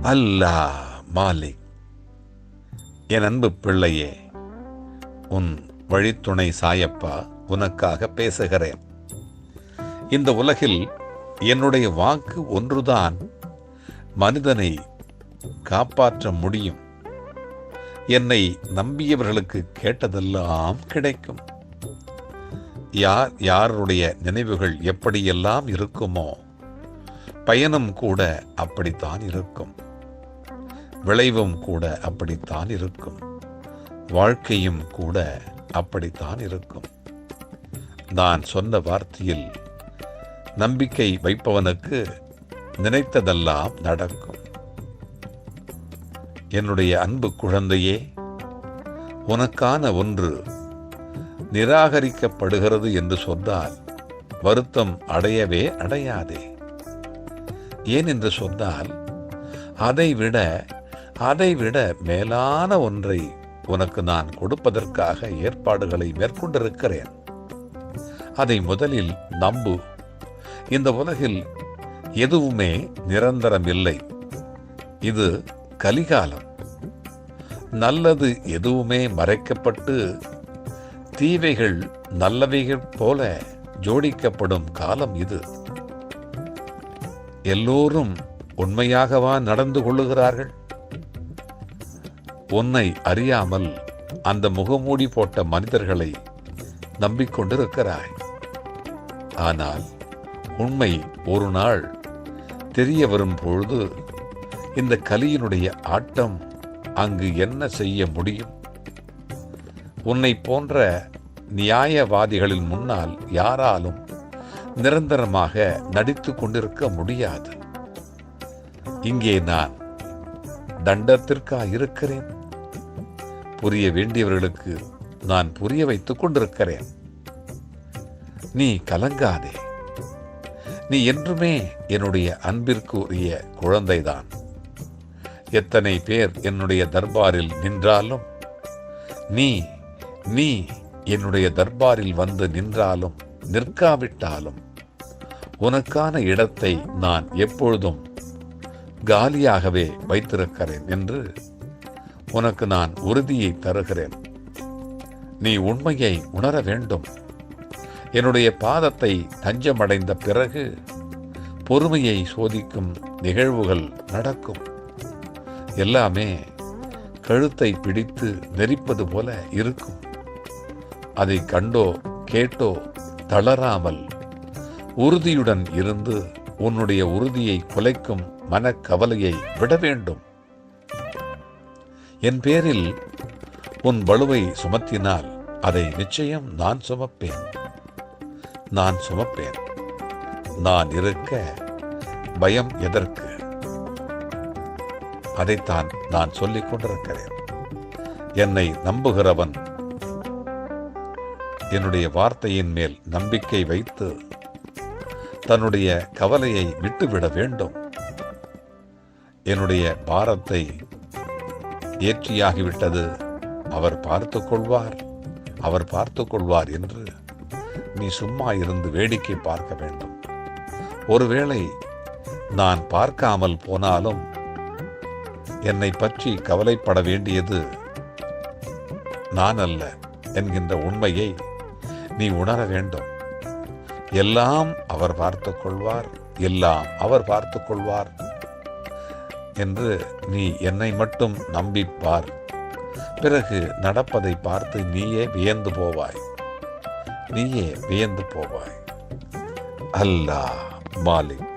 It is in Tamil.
அல்லாஹ் மாலிக். என் அன்பு பிள்ளையே, உன் வழித்துணை சாயப்பா உனக்காக பேசுகிறேன். இந்த உலகில் என்னுடைய வாக்கு ஒன்றுதான் மனிதனை காப்பாற்ற முடியும். என்னை நம்பியவர்களுக்கு கேட்டதெல்லாம் கிடைக்கும். யாருடைய நினைவுகள் எப்படியெல்லாம் இருக்குமோ பயணம் கூட அப்படித்தான் இருக்கும், விளைவும் கூட அப்படித்தான் இருக்கும், வாழ்க்கையும் கூட அப்படித்தான் இருக்கும். நான் சொன்ன வார்த்தையில் நம்பிக்கை வைப்பவனுக்கு நினைத்ததெல்லாம் நடக்கும். என்னுடைய அன்பு குழந்தையே, உனக்கான ஒன்று நிராகரிக்கப்படுகிறது என்று சொன்னால் வருத்தம் அடையவே அடையாதே. ஏன் என்று சொன்னால் அதைவிட மேலான ஒன்றை உனக்கு நான் கொடுப்பதற்காக ஏற்பாடுகளை மேற்கொண்டிருக்கிறேன். அதை முதலில் நம்பு. இந்த உலகில் எதுவுமே நிரந்தரம் இல்லை. இது கலிகாலம். நல்லது எதுவுமே மறைக்கப்பட்டு தீவைகள் நல்லவைகள் போல ஜோடிக்கப்படும் காலம் இது. எல்லோரும் உண்மையாகவா நடந்து கொள்ளுகிறார்கள்? உன்னை அறியாமல் அந்த முகமூடி போட்ட மனிதர்களை நம்பிக்கொண்டிருக்கிறாய். ஆனால் உண்மை ஒரு நாள் தெரிய வரும் பொழுது இந்த கலியினுடைய ஆட்டம் அங்கு என்ன செய்ய முடியும்? உன்னை போன்ற நியாயவாதிகளின் முன்னால் யாராலும் நிரந்தரமாக நடித்து கொண்டிருக்க முடியாது. இங்கே நான் தண்டத்திற்காக இருக்கிறேன். புரிய வேண்டியவர்களுக்கு நான் புரிய வைத்துக் கொண்டிருக்கிறேன். நீ கலங்காதே. நீ என்றுமே என்னுடைய அன்பிற்கு உரிய குழந்தைதான். எத்தனை பேர் என்னுடைய தர்பாரில் நின்றாலும், நீ என்னுடைய தர்பாரில் வந்து நின்றாலும் நிற்காவிட்டாலும் உனக்கான இடத்தை நான் எப்பொழுதும் காலியாகவே வைத்திருக்கிறேன் என்று உனக்கு நான் உறுதியை தருகிறேன். நீ உண்மையை உணர வேண்டும். என்னுடைய பாதத்தை தஞ்சமடைந்த பிறகு பொறுமையை சோதிக்கும் நிகழ்வுகள் நடக்கும். எல்லாமே கழுத்தை பிடித்து நெரிப்பது போல இருக்கும். அதை கண்டோ கேட்டோ தளராமல் உறுதியுடன் இருந்து உன்னுடைய உறுதியை குலைக்கும் மனக்கவலையை விட வேண்டும். என் பேரில் உன் பளுவை சுமத்தினால் அதை நிச்சயம் நான் சுமப்பேன். நான் இருக்க பயம் எதற்கு? அதைத்தான் நான் சொல்லிக் கொண்டிருக்கிறேன். என்னை நம்புகிறவன் என்னுடைய வார்த்தையின் மேல் நம்பிக்கை வைத்து தன்னுடைய கவலையை விட்டுவிட வேண்டும். என்னுடைய பாரத்தை ஏற்றியாகிவிட்டது, அவர் பார்த்துக் கொள்வார் என்று நீ சும்மா இருந்து வேடிக்கை பார்க்க வேண்டும். ஒருவேளை நான் பார்க்காமல் போனாலும் என்னை பற்றி கவலைப்பட வேண்டியது நான் அல்ல என்கின்ற உண்மையை நீ உணர வேண்டும். எல்லாம் அவர் பார்த்துக் கொள்வார் என்று நீ என்னை மட்டும் நம்பிப்பார். பிறகு நடப்பதை பார்த்து நீயே வியந்து போவாய். அல்லாஹ் மாலிக்.